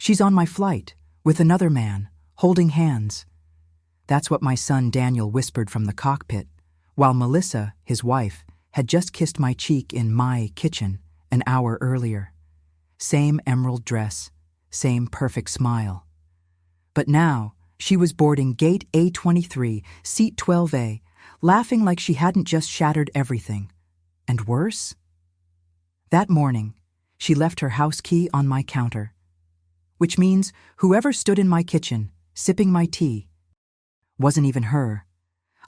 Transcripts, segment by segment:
She's on my flight, with another man, holding hands. That's what my son Daniel whispered from the cockpit, while Melissa, his wife, had just kissed my cheek in my kitchen an hour earlier. Same emerald dress, same perfect smile. But now, she was boarding gate A23, seat 12A, laughing like she hadn't just shattered everything. And worse? That morning, she left her house key on my counter. Which means whoever stood in my kitchen, sipping my tea, wasn't even her.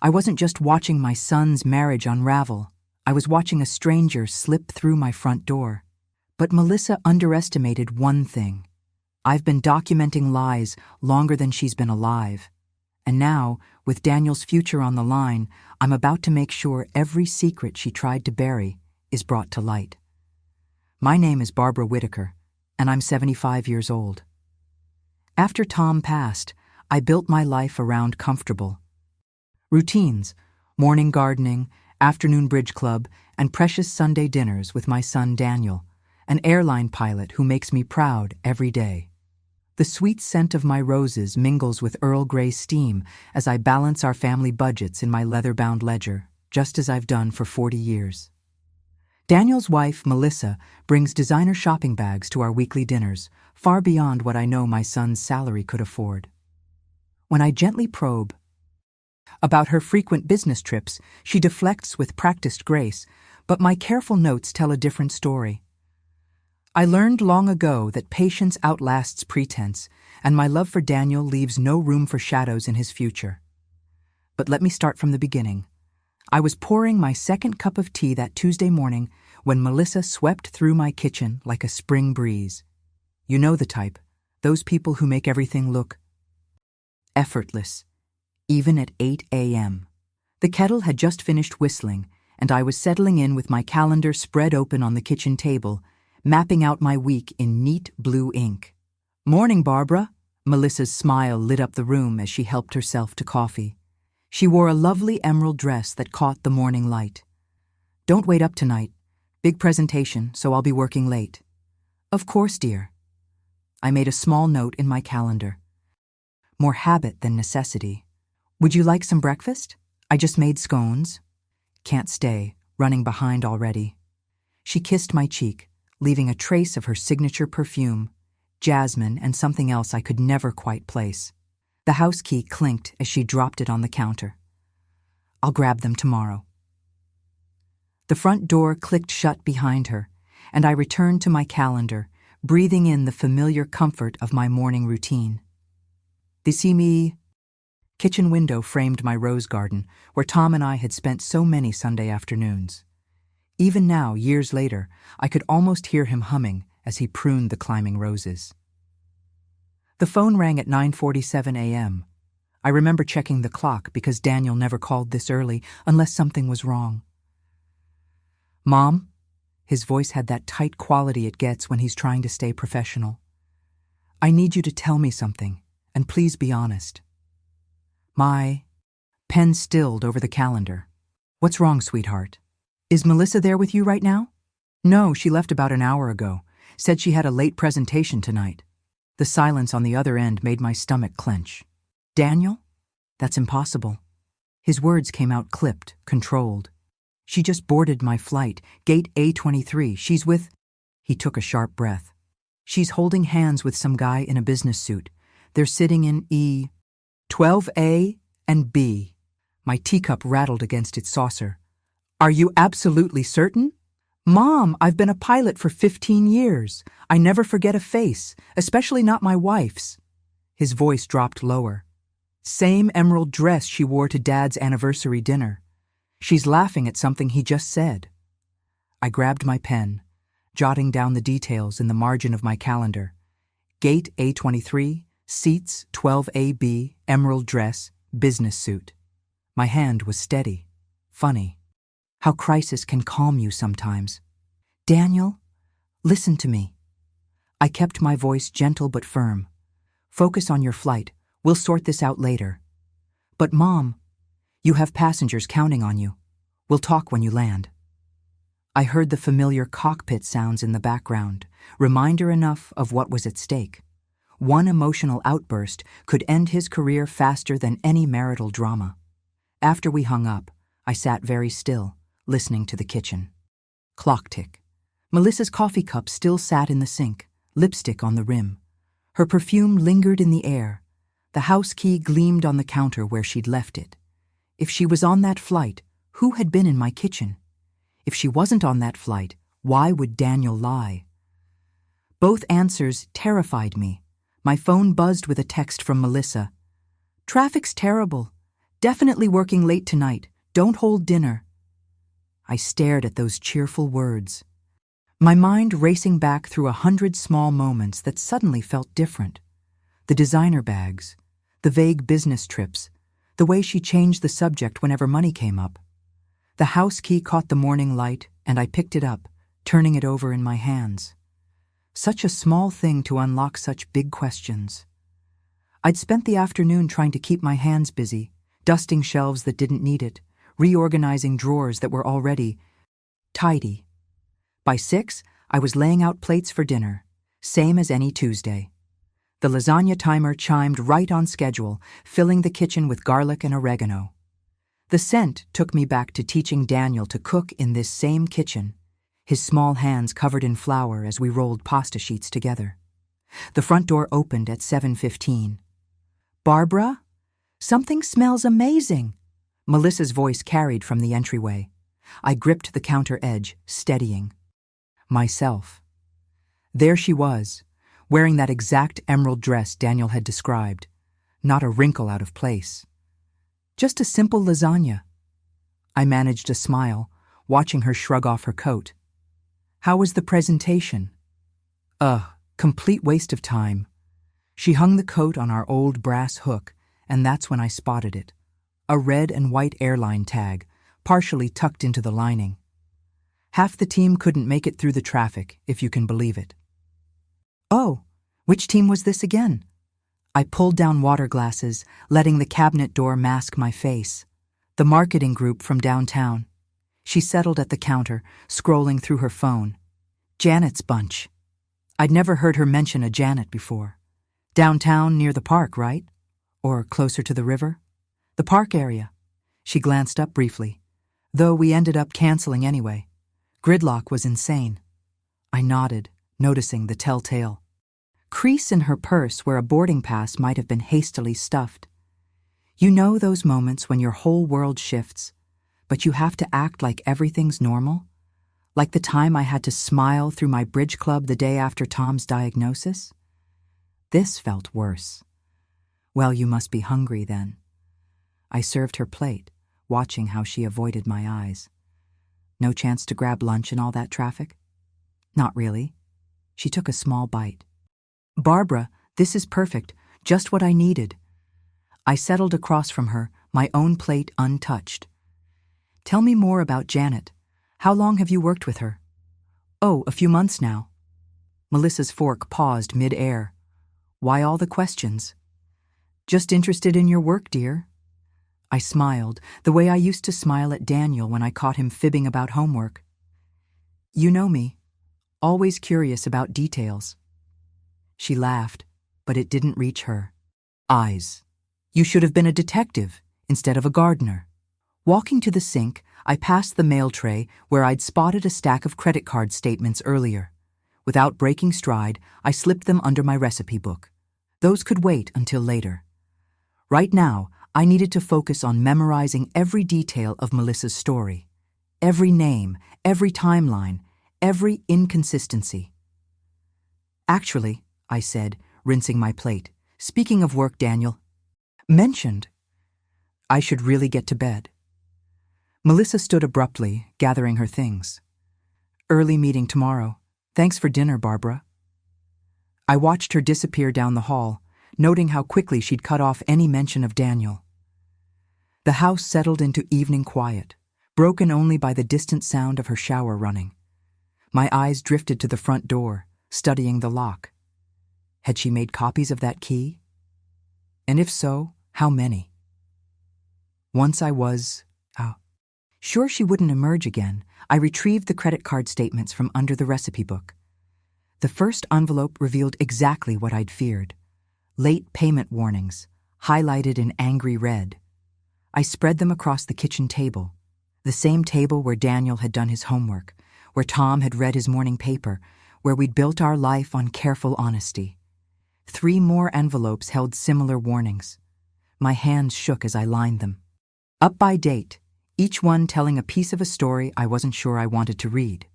I wasn't just watching my son's marriage unravel. I was watching a stranger slip through my front door. But Melissa underestimated one thing. I've been documenting lies longer than she's been alive. And now, with Daniel's future on the line, I'm about to make sure every secret she tried to bury is brought to light. My name is Barbara Whitaker, and I'm 75 years old. After Tom passed, I built my life around comfortable routines, morning gardening, afternoon bridge club, and precious Sunday dinners with my son Daniel, an airline pilot who makes me proud every day. The sweet scent of my roses mingles with Earl Grey steam as I balance our family budgets in my leather-bound ledger, just as I've done for 40 years. Daniel's wife, Melissa, brings designer shopping bags to our weekly dinners, far beyond what I know my son's salary could afford. When I gently probe about her frequent business trips, she deflects with practiced grace, but my careful notes tell a different story. I learned long ago that patience outlasts pretense, and my love for Daniel leaves no room for shadows in his future. But let me start from the beginning. I was pouring my second cup of tea that Tuesday morning when Melissa swept through my kitchen like a spring breeze. You know the type, those people who make everything look effortless, even at 8 a.m. The kettle had just finished whistling, and I was settling in with my calendar spread open on the kitchen table, mapping out my week in neat blue ink. "Morning, Barbara." Melissa's smile lit up the room as she helped herself to coffee. She wore a lovely emerald dress that caught the morning light. "Don't wait up tonight. Big presentation, so I'll be working late." "Of course, dear." I made a small note in my calendar. More habit than necessity. "Would you like some breakfast? I just made scones." "Can't stay, running behind already." She kissed my cheek, leaving a trace of her signature perfume, jasmine and something else I could never quite place. The house key clinked as she dropped it on the counter. "I'll grab them tomorrow." The front door clicked shut behind her, and I returned to my calendar, breathing in the familiar comfort of my morning routine. The kitchen window framed my rose garden, where Tom and I had spent so many Sunday afternoons. Even now, years later, I could almost hear him humming as he pruned the climbing roses. The phone rang at 9:47 a.m. I remember checking the clock because Daniel never called this early unless something was wrong. "Mom?" His voice had that tight quality it gets when he's trying to stay professional. "I need you to tell me something, and please be honest." My pen stilled over the calendar. "What's wrong, sweetheart? Is Melissa there with you right now?" "No, she left about an hour ago. Said she had a late presentation tonight." The silence on the other end made my stomach clench. "Daniel? That's impossible." His words came out clipped, controlled. "She just boarded my flight, gate A23. She's with—" He took a sharp breath. "She's holding hands with some guy in a business suit. They're sitting in E12A and B." My teacup rattled against its saucer. "Are you absolutely certain?" "Mom, I've been a pilot for 15 years. I never forget a face, especially not my wife's." His voice dropped lower. "Same emerald dress she wore to Dad's anniversary dinner. She's laughing at something he just said." I grabbed my pen, jotting down the details in the margin of my calendar. Gate A23, seats 12AB, emerald dress, business suit. My hand was steady. Funny. How crisis can calm you sometimes. "Daniel, listen to me." I kept my voice gentle but firm. "Focus on your flight. We'll sort this out later." "But Mom, you have passengers counting on you. We'll talk when you land." I heard the familiar cockpit sounds in the background, reminder enough of what was at stake. One emotional outburst could end his career faster than any marital drama. After we hung up, I sat very still, listening to the kitchen. Clock tick. Melissa's coffee cup still sat in the sink, lipstick on the rim. Her perfume lingered in the air. The house key gleamed on the counter where she'd left it. If she was on that flight, who had been in my kitchen? If she wasn't on that flight, why would Daniel lie? Both answers terrified me. My phone buzzed with a text from Melissa. "Traffic's terrible. Definitely working late tonight. Don't hold dinner." I stared at those cheerful words, my mind racing back through 100 small moments that suddenly felt different. The designer bags, the vague business trips, the way she changed the subject whenever money came up. The house key caught the morning light, and I picked it up, turning it over in my hands. Such a small thing to unlock such big questions. I'd spent the afternoon trying to keep my hands busy, dusting shelves that didn't need it, reorganizing drawers that were already tidy. By 6, I was laying out plates for dinner, same as any Tuesday. The lasagna timer chimed right on schedule, filling the kitchen with garlic and oregano. The scent took me back to teaching Daniel to cook in this same kitchen, his small hands covered in flour as we rolled pasta sheets together. The front door opened at 7:15. "Barbara? Something smells amazing," Melissa's voice carried from the entryway. I gripped the counter edge, steadying myself. There she was, wearing that exact emerald dress Daniel had described, not a wrinkle out of place. Just a simple lasagna. I managed a smile, watching her shrug off her coat. How was the presentation? Complete waste of time. She hung the coat on our old brass hook, and that's when I spotted it. A red and white airline tag, partially tucked into the lining. Half the team couldn't make it through the traffic, if you can believe it. "Oh, which team was this again?" I pulled down water glasses, letting the cabinet door mask my face. "The marketing group from downtown." She settled at the counter, scrolling through her phone. "Janet's bunch." I'd never heard her mention a Janet before. "Downtown near the park, right? Or closer to the river?" "The park area." She glanced up briefly, though we ended up canceling anyway. Gridlock was insane. I nodded, noticing the telltale crease in her purse where a boarding pass might have been hastily stuffed. You know those moments when your whole world shifts, but you have to act like everything's normal? Like the time I had to smile through my bridge club the day after Tom's diagnosis? This felt worse. "Well, you must be hungry then." I served her plate, watching how she avoided my eyes. "No chance to grab lunch in all that traffic?" "Not really." She took a small bite. "Barbara, this is perfect, just what I needed." I settled across from her, my own plate untouched. "Tell me more about Janet. How long have you worked with her?" "Oh, a few months now." Melissa's fork paused mid-air. "Why all the questions?" "Just interested in your work, dear." I smiled, the way I used to smile at Daniel when I caught him fibbing about homework. "You know me. Always curious about details." She laughed, but it didn't reach her eyes. "You should have been a detective instead of a gardener." Walking to the sink, I passed the mail tray where I'd spotted a stack of credit card statements earlier. Without breaking stride, I slipped them under my recipe book. Those could wait until later. Right now, I needed to focus on memorizing every detail of Melissa's story. Every name, every timeline, every inconsistency. "Actually," I said, rinsing my plate, "speaking of work Daniel mentioned, I should really get to bed." Melissa stood abruptly, gathering her things. "Early meeting tomorrow. Thanks for dinner, Barbara." I watched her disappear down the hall, noting how quickly she'd cut off any mention of Daniel. The house settled into evening quiet, broken only by the distant sound of her shower running. My eyes drifted to the front door, studying the lock. Had she made copies of that key? And if so, how many? Once I was sure she wouldn't emerge again, I retrieved the credit card statements from under the recipe book. The first envelope revealed exactly what I'd feared. late payment warnings, highlighted in angry red. I spread them across the kitchen table, the same table where Daniel had done his homework, where Tom had read his morning paper, where we'd built our life on careful honesty. 3 more envelopes held similar warnings. My hands shook as I lined them. Up by date, each one telling a piece of a story I wasn't sure I wanted to read.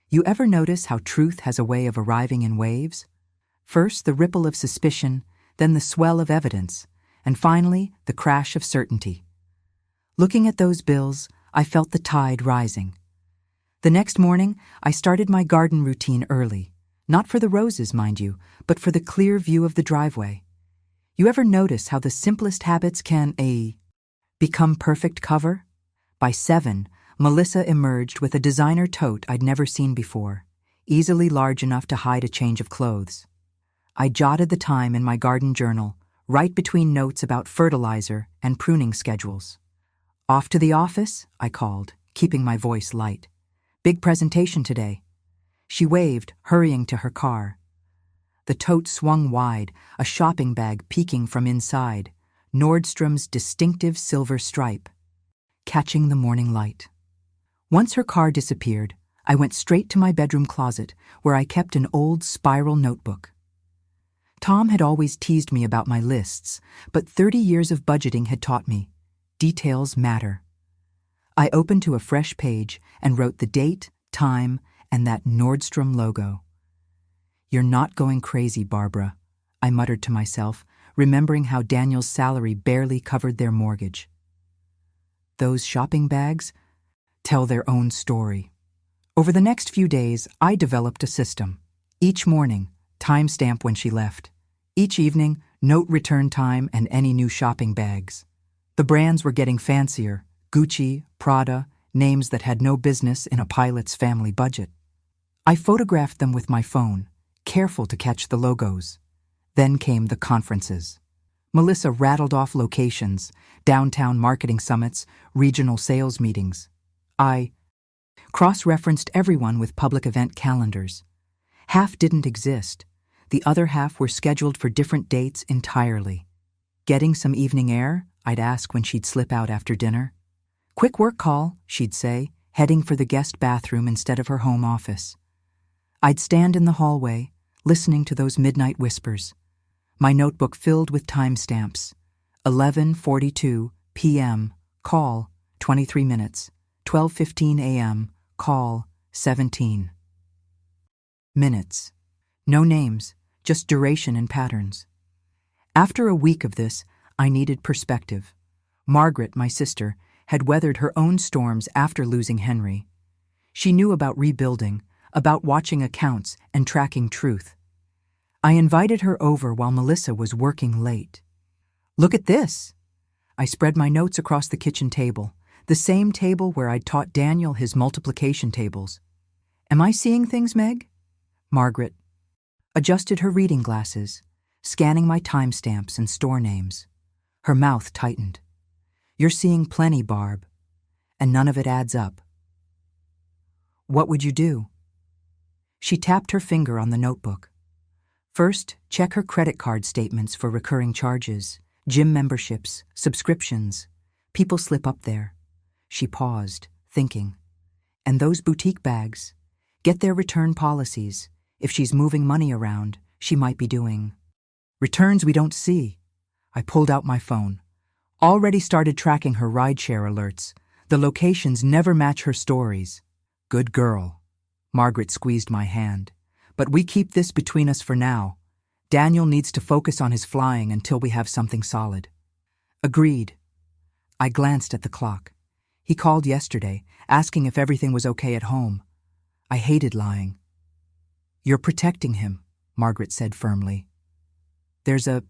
You ever notice how truth has a way of arriving in waves? First the ripple of suspicion, then the swell of evidence, and finally the crash of certainty. Looking at those bills, I felt the tide rising. The next morning, I started my garden routine early. Not for the roses, mind you, but for the clear view of the driveway. You ever notice how the simplest habits can become perfect cover? By 7, Melissa emerged with a designer tote I'd never seen before, easily large enough to hide a change of clothes. I jotted the time in my garden journal, right between notes about fertilizer and pruning schedules. "Off to the office?" I called, keeping my voice light. "Big presentation today." She waved, hurrying to her car. The tote swung wide, a shopping bag peeking from inside, Nordstrom's distinctive silver stripe, catching the morning light. Once her car disappeared, I went straight to my bedroom closet, where I kept an old spiral notebook. Tom had always teased me about my lists, but 30 years of budgeting had taught me, details matter. I opened to a fresh page and wrote the date, time, and that Nordstrom logo. "You're not going crazy, Barbara," I muttered to myself, remembering how Daniel's salary barely covered their mortgage. Those shopping bags tell their own story. Over the next few days, I developed a system. Each morning, timestamp when she left. Each evening, note return time and any new shopping bags. The brands were getting fancier: Gucci, Prada, names that had no business in a pilot's family budget. I photographed them with my phone, careful to catch the logos. Then came the conferences. Melissa rattled off locations: downtown marketing summits, regional sales meetings. I cross-referenced everyone with public event calendars. Half didn't exist. The other half were scheduled for different dates entirely. "Getting some evening air?" I'd ask when she'd slip out after dinner. "Quick work call," she'd say, heading for the guest bathroom instead of her home office. I'd stand in the hallway, listening to those midnight whispers, my notebook filled with timestamps. 11:42 p.m., call, 23 minutes. 12:15 a.m., call, 17 minutes. No names, just duration and patterns. After a week of this, I needed perspective. Margaret, my sister, had weathered her own storms after losing Henry. She knew about rebuilding, about watching accounts and tracking truth. I invited her over while Melissa was working late. "Look at this." I spread my notes across the kitchen table, the same table where I'd taught Daniel his multiplication tables. "Am I seeing things, Meg?" Margaret adjusted her reading glasses, scanning my timestamps and store names. Her mouth tightened. "You're seeing plenty, Barb, and none of it adds up." "What would you do?" She tapped her finger on the notebook. "First, check her credit card statements for recurring charges, gym memberships, subscriptions. People slip up there." She paused, thinking. "And those boutique bags. Get their return policies. If she's moving money around, she might be doing returns we don't see." I pulled out my phone. Already started tracking her rideshare alerts. The locations never match her stories. "Good girl." Margaret squeezed my hand. "But we keep this between us for now. Daniel needs to focus on his flying until we have something solid." "Agreed." I glanced at the clock. He called yesterday, asking if everything was okay at home. I hated lying. "You're protecting him," Margaret said firmly. "There's a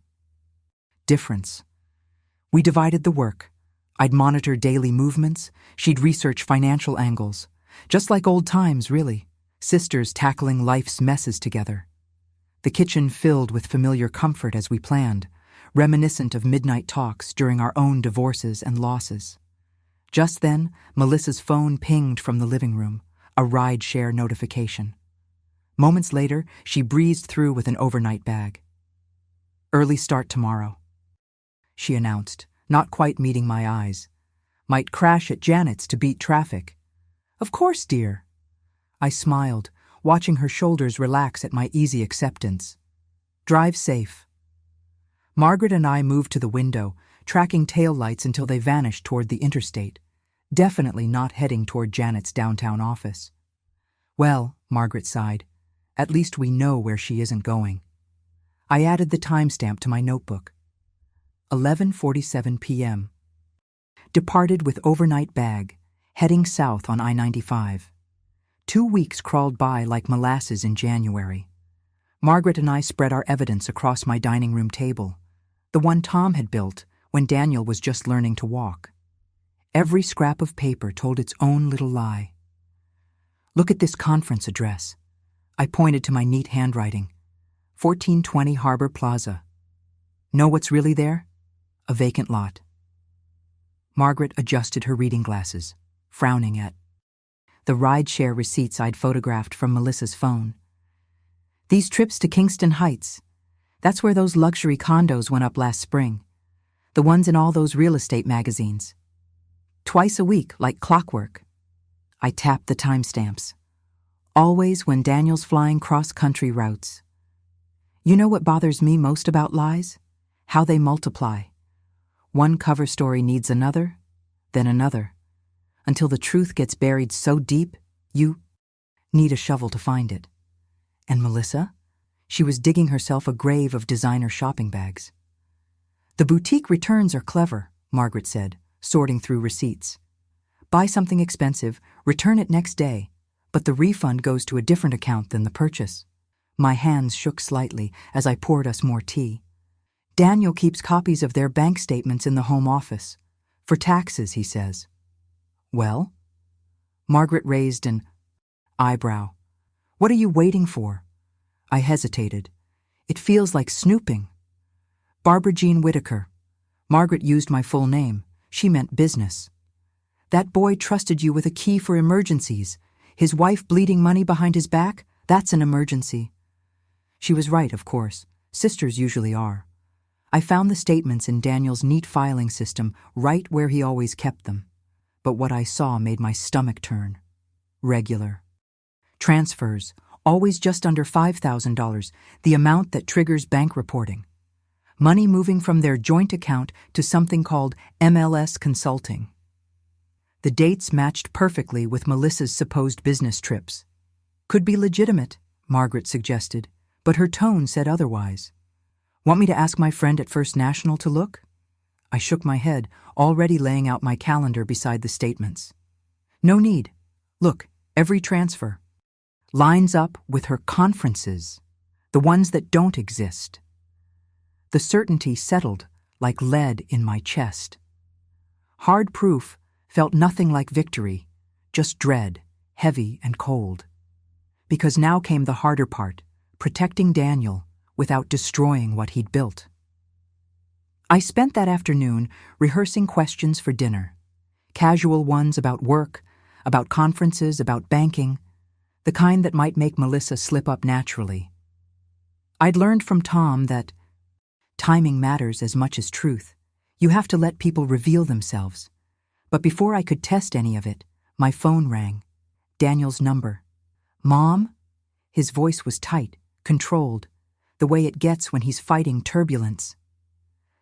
difference." We divided the work. I'd monitor daily movements, she'd research financial angles. Just like old times, really. Sisters tackling life's messes together. The kitchen filled with familiar comfort as we planned, reminiscent of midnight talks during our own divorces and losses. Just then, Melissa's phone pinged from the living room, a ride-share notification. Moments later, she breezed through with an overnight bag. Early start tomorrow, she announced, not quite meeting my eyes. Might crash at Janet's to beat traffic. Of course, dear. I smiled, watching her shoulders relax at my easy acceptance. Drive safe. Margaret and I moved to the window, tracking taillights until they vanished toward the interstate, definitely not heading toward Janet's downtown office. Well, Margaret sighed, at least we know where she isn't going. I added the timestamp to my notebook. 11:47 p.m. Departed with overnight bag, heading south on I-95. 2 weeks crawled by like molasses in January. Margaret and I spread our evidence across my dining room table, the one Tom had built when Daniel was just learning to walk. Every scrap of paper told its own little lie. Look at this conference address. I pointed to my neat handwriting. 1420 Harbor Plaza. Know what's really there? A vacant lot. Margaret adjusted her reading glasses, frowning at the ride-share receipts I'd photographed from Melissa's phone. These trips to Kingston Heights, that's where those luxury condos went up last spring. The ones in all those real estate magazines. Twice a week, like clockwork. I tapped the timestamps. Always when Daniel's flying cross-country routes. You know what bothers me most about lies? How they multiply. One cover story needs another, then another, until the truth gets buried so deep, you need a shovel to find it. And Melissa? She was digging herself a grave of designer shopping bags. The boutique returns are clever, Margaret said, sorting through receipts. Buy something expensive, return it next day, but the refund goes to a different account than the purchase. My hands shook slightly as I poured us more tea. Daniel keeps copies of their bank statements in the home office. For taxes, he says. Well? Margaret raised an eyebrow. What are you waiting for? I hesitated. It feels like snooping. Barbara Jean Whitaker. Margaret used my full name. She meant business. That boy trusted you with a key for emergencies. His wife bleeding money behind his back? That's an emergency. She was right, of course. Sisters usually are. I found the statements in Daniel's neat filing system right where he always kept them. But what I saw made my stomach turn. Regular. Transfers, always just under $5,000, the amount that triggers bank reporting. Money moving from their joint account to something called MLS Consulting. The dates matched perfectly with Melissa's supposed business trips. Could be legitimate, Margaret suggested, but her tone said otherwise. Want me to ask my friend at First National to look? I shook my head, already laying out my calendar beside the statements. No need. Look, every transfer. Lines up with her conferences, the ones that don't exist. The certainty settled like lead in my chest. Hard proof felt nothing like victory, just dread, heavy and cold. Because now came the harder part, protecting Daniel without destroying what he'd built. I spent that afternoon rehearsing questions for dinner. Casual ones about work, about conferences, about banking, the kind that might make Melissa slip up naturally. I'd learned from Tom that timing matters as much as truth. You have to let people reveal themselves. But before I could test any of it, my phone rang. Daniel's number. Mom? His voice was tight, controlled, the way it gets when he's fighting turbulence.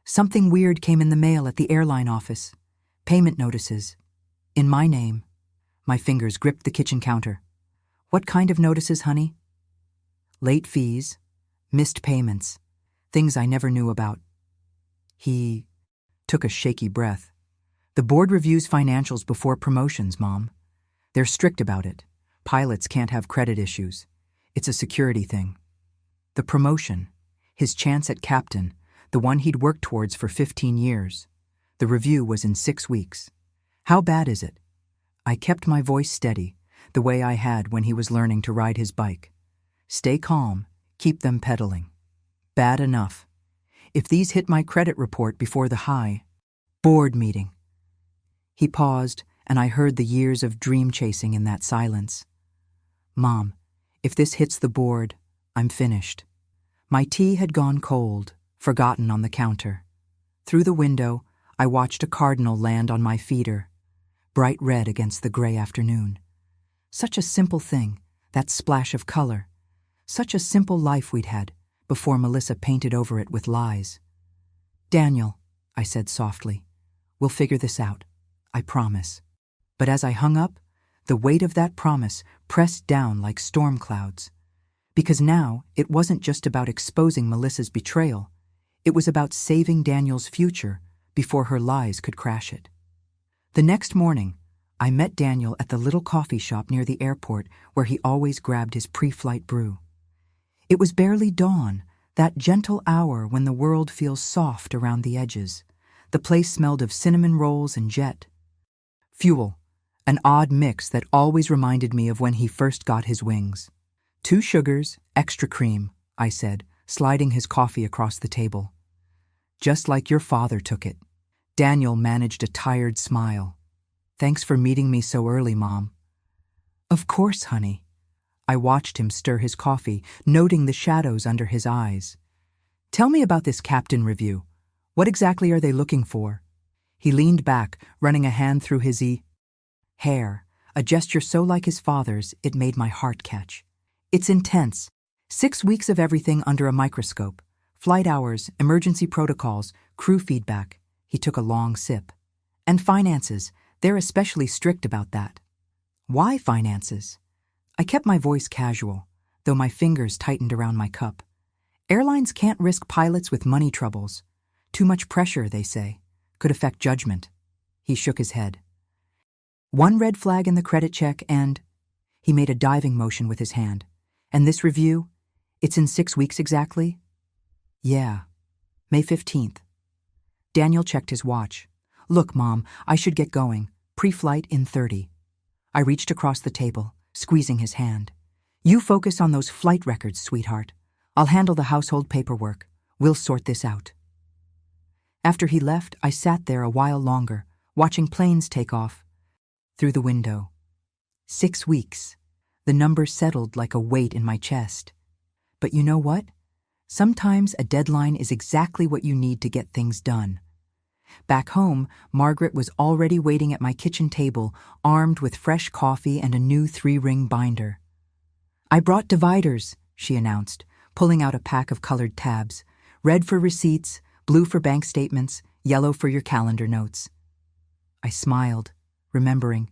Something weird came in the mail at the airline office. Payment notices. In my name. My fingers gripped the kitchen counter. What kind of notices, honey? Late fees, missed payments, things I never knew about. He took a shaky breath. The board reviews financials before promotions, Mom. They're strict about it. Pilots can't have credit issues. It's a security thing. The promotion, his chance at captain, the one he'd worked towards for 15 years. The review was in 6 weeks. How bad is it? I kept my voice steady, the way I had when he was learning to ride his bike. Stay calm, keep them pedaling. Bad enough. If these hit my credit report before the high board meeting. He paused, and I heard the years of dream chasing in that silence. Mom, if this hits the board, I'm finished. My tea had gone cold, forgotten on the counter. Through the window, I watched a cardinal land on my feeder, bright red against the gray afternoon. Such a simple thing, that splash of color. Such a simple life we'd had, before Melissa painted over it with lies. "Daniel," I said softly, "we'll figure this out. I promise." But as I hung up, the weight of that promise pressed down like storm clouds. Because now it wasn't just about exposing Melissa's betrayal. It was about saving Daniel's future before her lies could crash it. The next morning, I met Daniel at the little coffee shop near the airport where he always grabbed his pre-flight brew. It was barely dawn, that gentle hour when the world feels soft around the edges. The place smelled of cinnamon rolls and jet fuel, an odd mix that always reminded me of when he first got his wings. "2 sugars, extra cream," I said, sliding his coffee across the table. "Just like your father took it." Daniel managed a tired smile. "Thanks for meeting me so early, Mom." "Of course, honey." I watched him stir his coffee, noting the shadows under his eyes. "Tell me about this captain review. What exactly are they looking for?" He leaned back, running a hand through his hair, a gesture so like his father's it made my heart catch. "It's intense. 6 weeks of everything under a microscope. Flight hours, emergency protocols, crew feedback." He took a long sip. "And finances. They're especially strict about that." "Why finances?" I kept my voice casual, though my fingers tightened around my cup. "Airlines can't risk pilots with money troubles. Too much pressure, they say. Could affect judgment." He shook his head. "One red flag in the credit check and—" He made a diving motion with his hand. "And this review? It's in 6 weeks exactly?" "Yeah. May 15th. Daniel checked his watch. "Look, Mom, I should get going. Pre-flight in 30. I reached across the table, squeezing his hand. "You focus on those flight records, sweetheart. I'll handle the household paperwork. We'll sort this out." After he left, I sat there a while longer, watching planes take off. Through the window. 6 weeks. The number settled like a weight in my chest. But you know what? Sometimes a deadline is exactly what you need to get things done. Back home, Margaret was already waiting at my kitchen table, armed with fresh coffee and a new 3-ring binder. "I brought dividers," she announced, pulling out a pack of colored tabs. "Red for receipts, blue for bank statements, yellow for your calendar notes." I smiled, remembering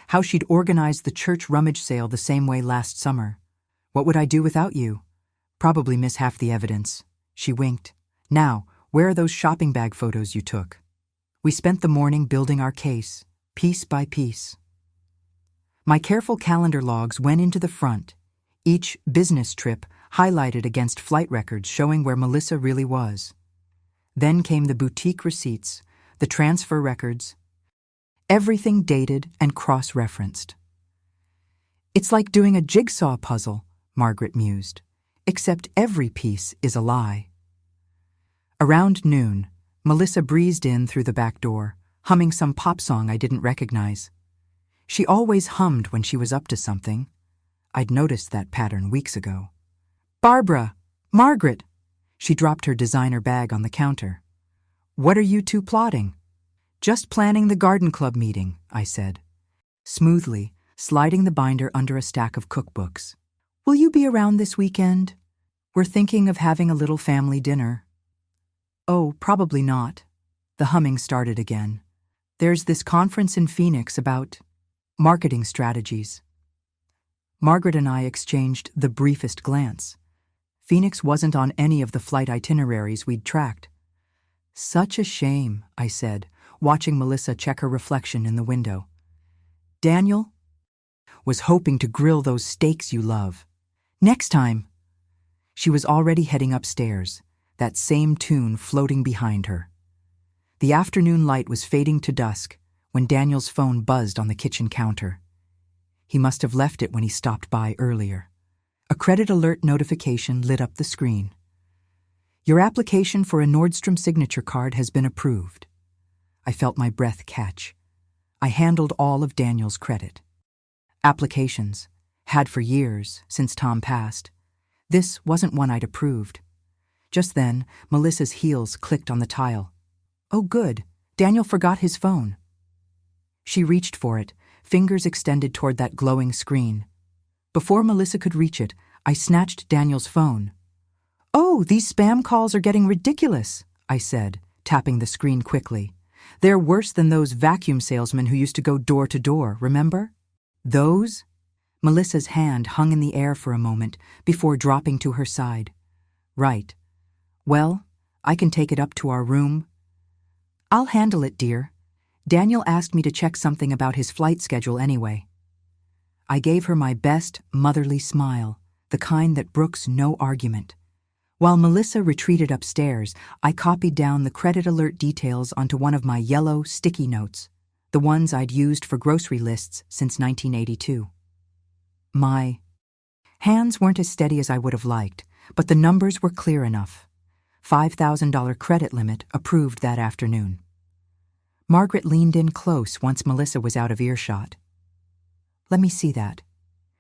how she'd organized the church rummage sale the same way last summer. "What would I do without you?" "Probably miss half the evidence." She winked. "Now, where are those shopping bag photos you took?" We spent the morning building our case, piece by piece. My careful calendar logs went into the front, each business trip highlighted against flight records showing where Melissa really was. Then came the boutique receipts, the transfer records, everything dated and cross-referenced. "It's like doing a jigsaw puzzle," Margaret mused, "except every piece is a lie." Around noon, Melissa breezed in through the back door, humming some pop song I didn't recognize. She always hummed when she was up to something. I'd noticed that pattern weeks ago. "Barbara! Margaret!" She dropped her designer bag on the counter. "What are you two plotting?" "Just planning the garden club meeting," I said, smoothly, sliding the binder under a stack of cookbooks. "Will you be around this weekend? We're thinking of having a little family dinner." "Oh, probably not." The humming started again. "There's this conference in Phoenix about marketing strategies." Margaret and I exchanged the briefest glance. Phoenix wasn't on any of the flight itineraries we'd tracked. "Such a shame," I said, watching Melissa check her reflection in the window. "Daniel was hoping to grill those steaks you love. Next time." She was already heading upstairs, that same tune floating behind her. The afternoon light was fading to dusk when Daniel's phone buzzed on the kitchen counter. He must have left it when he stopped by earlier. A credit alert notification lit up the screen. "Your application for a Nordstrom signature card has been approved." I felt my breath catch. I handled all of Daniel's credit. Applications. Had for years, since Tom passed. This wasn't one I'd approved. Just then, Melissa's heels clicked on the tile. Oh good, Daniel forgot his phone. She reached for it, fingers extended toward that glowing screen. Before Melissa could reach it, I snatched Daniel's phone. Oh, these spam calls are getting ridiculous, I said, tapping the screen quickly. They're worse than those vacuum salesmen who used to go door to door, remember? Those? Melissa's hand hung in the air for a moment before dropping to her side. Right. Well, I can take it up to our room. I'll handle it, dear. Daniel asked me to check something about his flight schedule anyway. I gave her my best motherly smile, the kind that brooks no argument. While Melissa retreated upstairs, I copied down the credit alert details onto one of my yellow sticky notes, the ones I'd used for grocery lists since 1982. My hands weren't as steady as I would have liked, but the numbers were clear enough. $5,000 credit limit approved that afternoon. Margaret leaned in close once Melissa was out of earshot. Let me see that.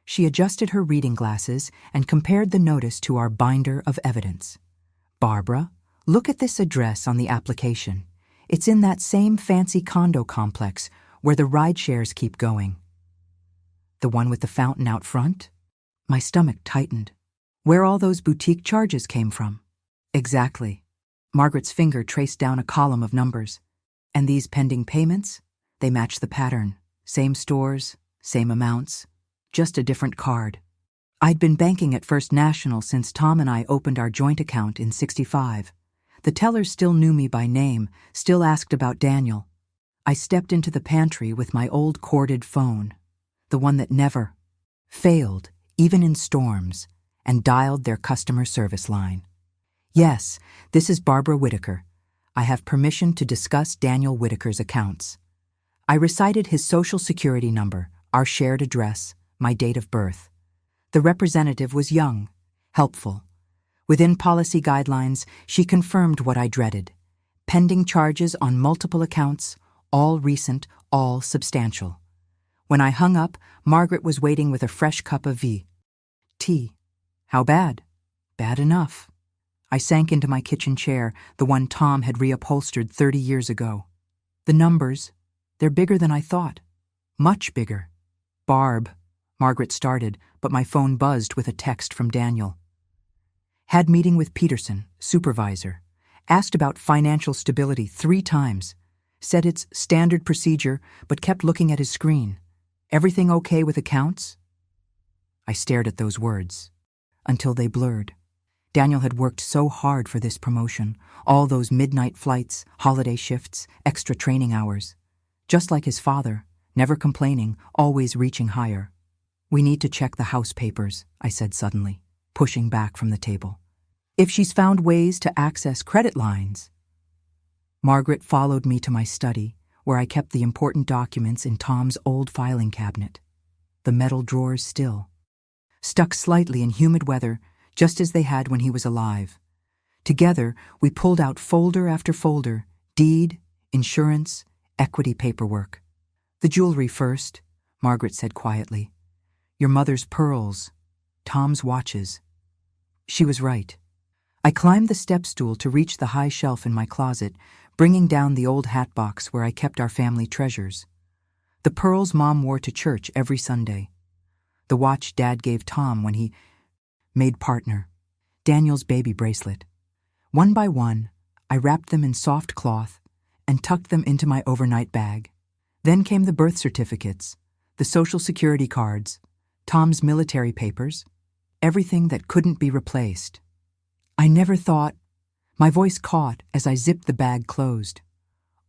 She adjusted her reading glasses and compared the notice to our binder of evidence. Barbara, look at this address on the application. It's in that same fancy condo complex where the ride shares keep going. The one with the fountain out front? My stomach tightened. Where all those boutique charges came from. Exactly. Margaret's finger traced down a column of numbers. And these pending payments? They match the pattern. Same stores, same amounts. Just a different card. I'd been banking at First National since Tom and I opened our joint account in '65. The tellers still knew me by name, still asked about Daniel. I stepped into the pantry with my old corded phone, the one that never failed, even in storms, and dialed their customer service line. Yes, this is Barbara Whitaker. I have permission to discuss Daniel Whitaker's accounts. I recited his social security number, our shared address, my date of birth. The representative was young, helpful. Within policy guidelines, she confirmed what I dreaded. Pending charges on multiple accounts, all recent, all substantial. When I hung up, Margaret was waiting with a fresh cup of tea. How bad? Bad enough. I sank into my kitchen chair, the one Tom had reupholstered 30 years ago. The numbers, they're bigger than I thought. Much bigger. Barb, Margaret started, but my phone buzzed with a text from Daniel. Had meeting with Peterson, supervisor. Asked about financial stability 3 times. Said it's standard procedure, but kept looking at his screen. Everything okay with accounts? I stared at those words, until they blurred. Daniel had worked so hard for this promotion, all those midnight flights, holiday shifts, extra training hours. Just like his father, never complaining, always reaching higher. We need to check the house papers, I said suddenly, pushing back from the table. If she's found ways to access credit lines. Margaret followed me to my study, where I kept the important documents in Tom's old filing cabinet. The metal drawers still. Stuck slightly in humid weather, just as they had when he was alive. Together, we pulled out folder after folder, deed, insurance, equity paperwork. The jewelry first, Margaret said quietly. Your mother's pearls, Tom's watches. She was right. I climbed the step stool to reach the high shelf in my closet, bringing down the old hat box where I kept our family treasures. The pearls Mom wore to church every Sunday. The watch Dad gave Tom when he made partner. Daniel's baby bracelet. One by one, I wrapped them in soft cloth and tucked them into my overnight bag. Then came the birth certificates, the social security cards, Tom's military papers, everything that couldn't be replaced. I never thought. My voice caught as I zipped the bag closed.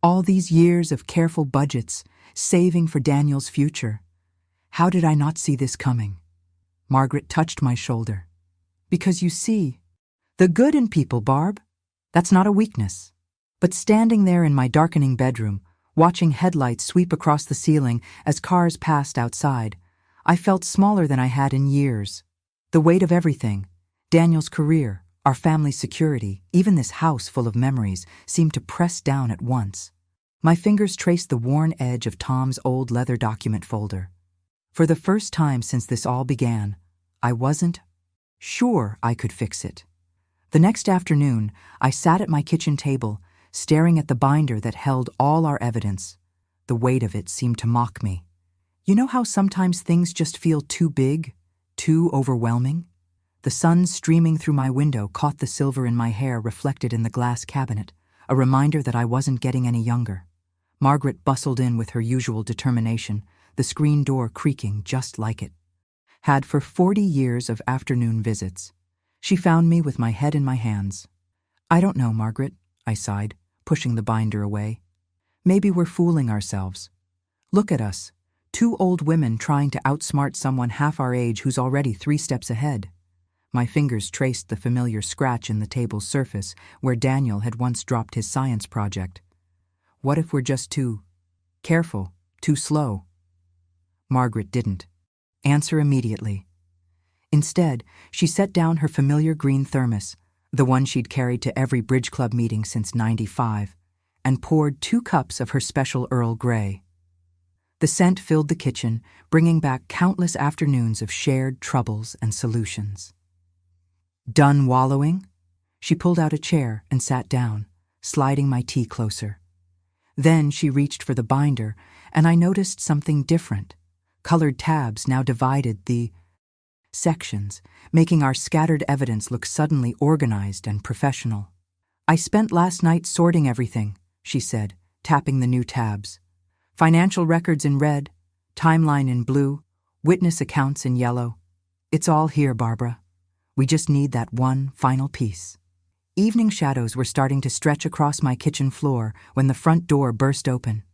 All these years of careful budgets, saving for Daniel's future. How did I not see this coming? Margaret touched my shoulder. Because you see, the good in people, Barb. That's not a weakness. But standing there in my darkening bedroom, watching headlights sweep across the ceiling as cars passed outside, I felt smaller than I had in years. The weight of everything, Daniel's career, our family's security, even this house full of memories, seemed to press down at once. My fingers traced the worn edge of Tom's old leather document folder. For the first time since this all began, I wasn't sure I could fix it. The next afternoon, I sat at my kitchen table, staring at the binder that held all our evidence. The weight of it seemed to mock me. You know how sometimes things just feel too big, too overwhelming? The sun streaming through my window caught the silver in my hair reflected in the glass cabinet, a reminder that I wasn't getting any younger. Margaret bustled in with her usual determination, the screen door creaking just like it had for 40 years of afternoon visits. She found me with my head in my hands. "I don't know, Margaret," I sighed, pushing the binder away. "Maybe we're fooling ourselves. Look at us, two old women trying to outsmart someone half our age who's already 3 steps ahead." My fingers traced the familiar scratch in the table's surface where Daniel had once dropped his science project. What if we're just too careful, too slow? Margaret didn't answer immediately. Instead, she set down her familiar green thermos, the one she'd carried to every bridge club meeting since '95, and poured 2 cups of her special Earl Grey. The scent filled the kitchen, bringing back countless afternoons of shared troubles and solutions. "Done wallowing?" She pulled out a chair and sat down, sliding my tea closer. Then she reached for the binder, and I noticed something different. Colored tabs now divided the sections, making our scattered evidence look suddenly organized and professional. "I spent last night sorting everything," she said, tapping the new tabs. "Financial records in red, timeline in blue, witness accounts in yellow. It's all here, Barbara. We just need that one final piece." Evening shadows were starting to stretch across my kitchen floor when the front door burst open.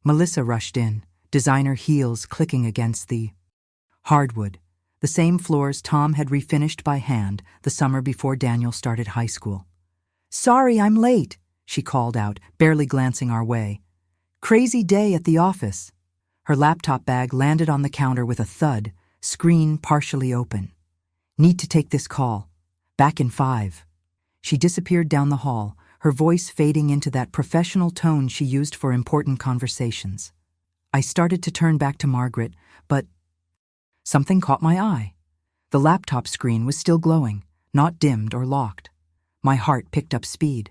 Melissa rushed in, designer heels clicking against the hardwood, the same floors Tom had refinished by hand the summer before Daniel started high school. "Sorry, I'm late," she called out, barely glancing our way. "Crazy day at the office." Her laptop bag landed on the counter with a thud, screen partially open. "Need to take this call. Back in 5. She disappeared down the hall, her voice fading into that professional tone she used for important conversations. I started to turn back to Margaret, but something caught my eye. The laptop screen was still glowing, not dimmed or locked. My heart picked up speed.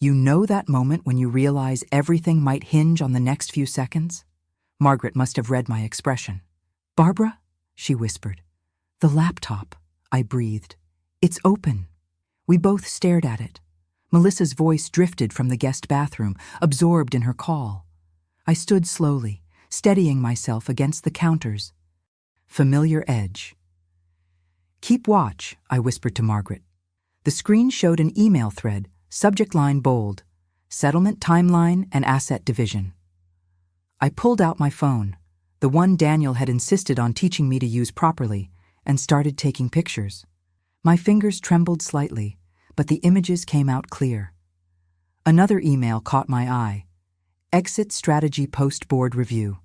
You know that moment when you realize everything might hinge on the next few seconds? Margaret must have read my expression. "Barbara?" she whispered. "The laptop," I breathed. "It's open." We both stared at it. Melissa's voice drifted from the guest bathroom, absorbed in her call. I stood slowly, steadying myself against the counter's familiar edge. "Keep watch," I whispered to Margaret. The screen showed an email thread, subject line bold, "Settlement timeline and asset division." I pulled out my phone, the one Daniel had insisted on teaching me to use properly, and started taking pictures. My fingers trembled slightly, but the images came out clear. Another email caught my eye. "Exit strategy post-board review."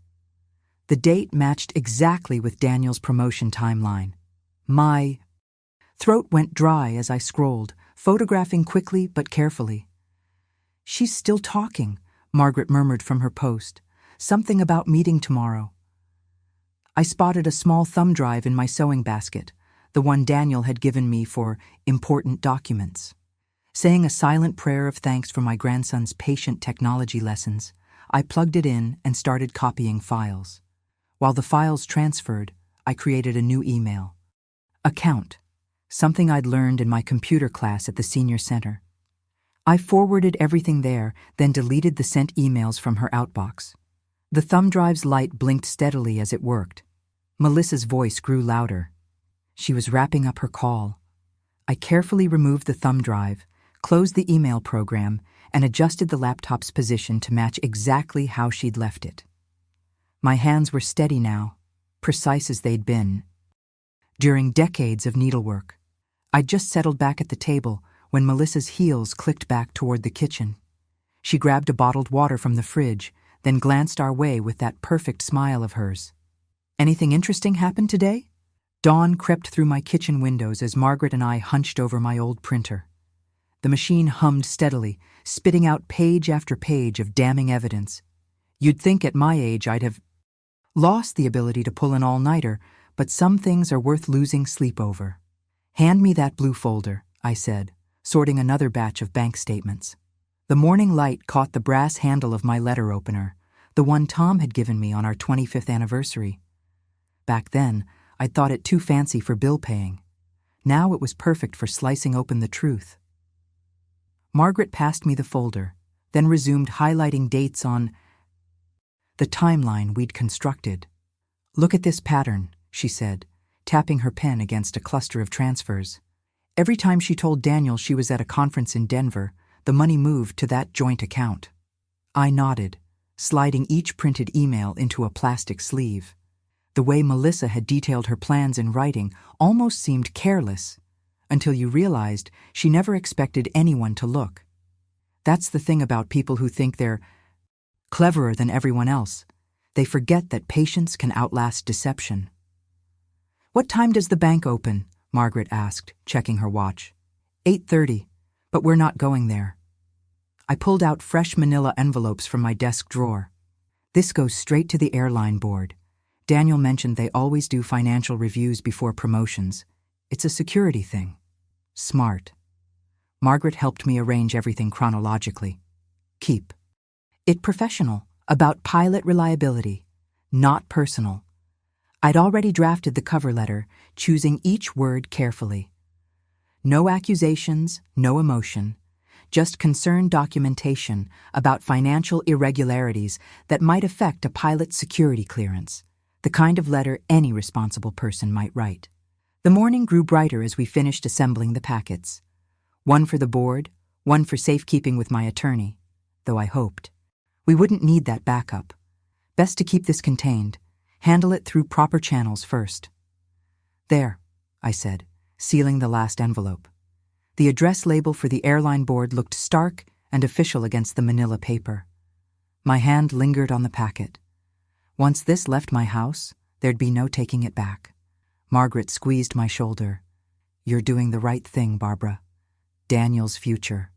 The date matched exactly with Daniel's promotion timeline. My throat went dry as I scrolled, photographing quickly but carefully. "She's still talking," Margaret murmured from her post. "Something about meeting tomorrow." I spotted a small thumb drive in my sewing basket, the one Daniel had given me for important documents. Saying a silent prayer of thanks for my grandson's patient technology lessons, I plugged it in and started copying files. While the files transferred, I created a new email. Account, something I'd learned in my computer class at the senior center. I forwarded everything there, then deleted the sent emails from her outbox. The thumb drive's light blinked steadily as it worked. Melissa's voice grew louder. She was wrapping up her call. I carefully removed the thumb drive, closed the email program, and adjusted the laptop's position to match exactly how she'd left it. My hands were steady now, precise as they'd been during decades of needlework. I'd just settled back at the table when Melissa's heels clicked back toward the kitchen. She grabbed a bottled water from the fridge, then glanced our way with that perfect smile of hers. "Anything interesting happened today?" Dawn crept through my kitchen windows as Margaret and I hunched over my old printer. The machine hummed steadily, spitting out page after page of damning evidence. You'd think at my age I'd have lost the ability to pull an all-nighter, but some things are worth losing sleep over. "Hand me that blue folder," I said, sorting another batch of bank statements. The morning light caught the brass handle of my letter opener, the one Tom had given me on our 25th anniversary. Back then, I'd thought it too fancy for bill paying. Now it was perfect for slicing open the truth. Margaret passed me the folder, then resumed highlighting dates on the timeline we'd constructed. "Look at this pattern," she said, tapping her pen against a cluster of transfers. Every time she told Daniel she was at a conference in Denver, the money moved to that joint account. I nodded, sliding each printed email into a plastic sleeve. The way Melissa had detailed her plans in writing almost seemed careless, until you realized she never expected anyone to look. That's the thing about people who think they're cleverer than everyone else. They forget that patience can outlast deception. "What time does the bank open?" Margaret asked, checking her watch. 8:30, but we're not going there. I pulled out fresh manila envelopes from my desk drawer. "This goes straight to the airline board. Daniel mentioned they always do financial reviews before promotions. It's a security thing." Smart. Margaret helped me arrange everything chronologically. Keep it professional, about pilot reliability, not personal. I'd already drafted the cover letter, choosing each word carefully. No accusations, no emotion, just concerned documentation about financial irregularities that might affect a pilot's security clearance, the kind of letter any responsible person might write. The morning grew brighter as we finished assembling the packets. One for the board, one for safekeeping with my attorney, though I hoped. We wouldn't need that backup. Best to keep this contained. Handle it through proper channels first. "There," I said, sealing the last envelope. The address label for the airline board looked stark and official against the manila paper. My hand lingered on the packet. Once this left my house, there'd be no taking it back. Margaret squeezed my shoulder. "You're doing the right thing, Barbara. Daniel's future."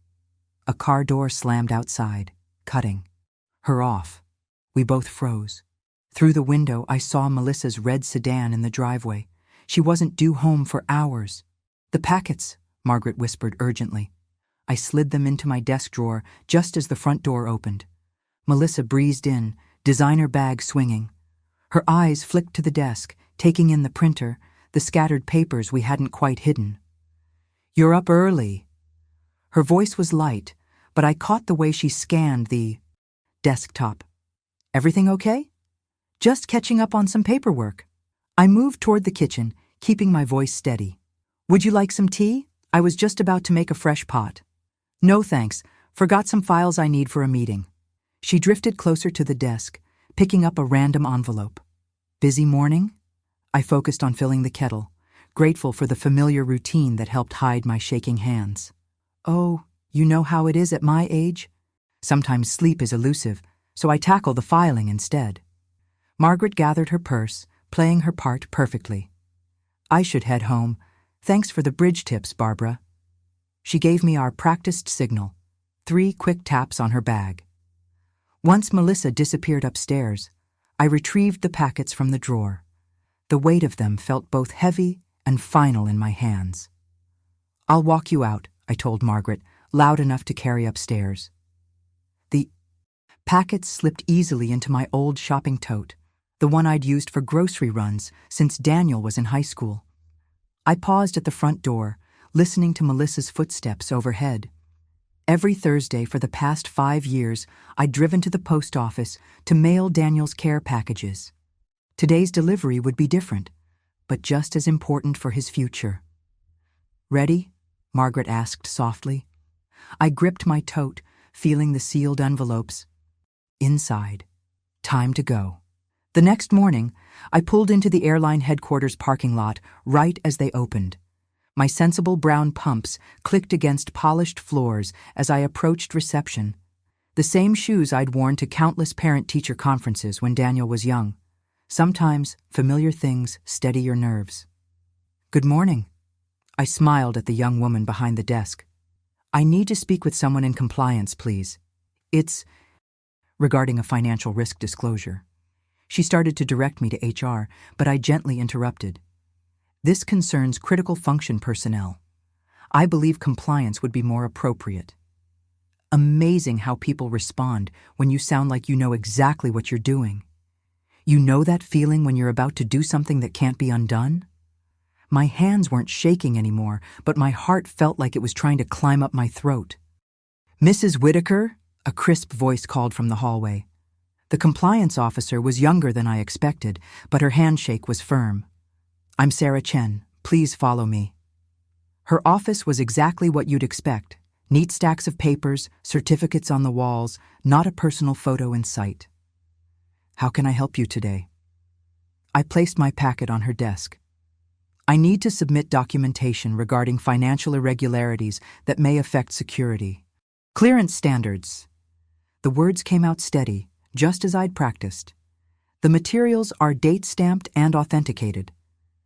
A car door slammed outside, cutting her off. We both froze. Through the window, I saw Melissa's red sedan in the driveway. She wasn't due home for hours. "The packets," Margaret whispered urgently. I slid them into my desk drawer just as the front door opened. Melissa breezed in, designer bag swinging. Her eyes flicked to the desk, taking in the printer, the scattered papers we hadn't quite hidden. "You're up early." Her voice was light, but I caught the way she scanned the desktop. "Everything okay?" "Just catching up on some paperwork." I moved toward the kitchen, keeping my voice steady. "Would you like some tea? I was just about to make a fresh pot." "No thanks. Forgot some files I need for a meeting." She drifted closer to the desk, picking up a random envelope. "Busy morning?" I focused on filling the kettle, grateful for the familiar routine that helped hide my shaking hands. "Oh, you know how it is at my age? Sometimes sleep is elusive, so I tackle the filing instead." Margaret gathered her purse, playing her part perfectly. "I should head home. Thanks for the bridge tips, Barbara." She gave me our practiced signal, 3 quick taps on her bag. Once Melissa disappeared upstairs, I retrieved the packets from the drawer. The weight of them felt both heavy and final in my hands. "I'll walk you out," I told Margaret, loud enough to carry upstairs. The packets slipped easily into my old shopping tote, the one I'd used for grocery runs since Daniel was in high school. I paused at the front door, listening to Melissa's footsteps overhead. Every Thursday for the past 5 years, I'd driven to the post office to mail Daniel's care packages. Today's delivery would be different, but just as important for his future. "Ready?" Margaret asked softly. I gripped my tote, feeling the sealed envelopes. Inside. Time to go. The next morning, I pulled into the airline headquarters parking lot right as they opened. My sensible brown pumps clicked against polished floors as I approached reception. The same shoes I'd worn to countless parent-teacher conferences when Daniel was young. Sometimes familiar things steady your nerves. "Good morning." I smiled at the young woman behind the desk. "I need to speak with someone in compliance, please. It's regarding a financial risk disclosure." She started to direct me to HR, but I gently interrupted. "This concerns critical function personnel. I believe compliance would be more appropriate. Amazing how people respond when you sound like you know exactly what you're doing. You know that feeling when you're about to do something that can't be undone? My hands weren't shaking anymore, but my heart felt like it was trying to climb up my throat. "Mrs. Whitaker?" a crisp voice called from the hallway. The compliance officer was younger than I expected, but her handshake was firm. "I'm Sarah Chen. Please follow me." Her office was exactly what you'd expect. Neat stacks of papers, certificates on the walls, not a personal photo in sight. "How can I help you today?" I placed my packet on her desk. "I need to submit documentation regarding financial irregularities that may affect security. Clearance standards." The words came out steady, just as I'd practiced. "The materials are date-stamped and authenticated."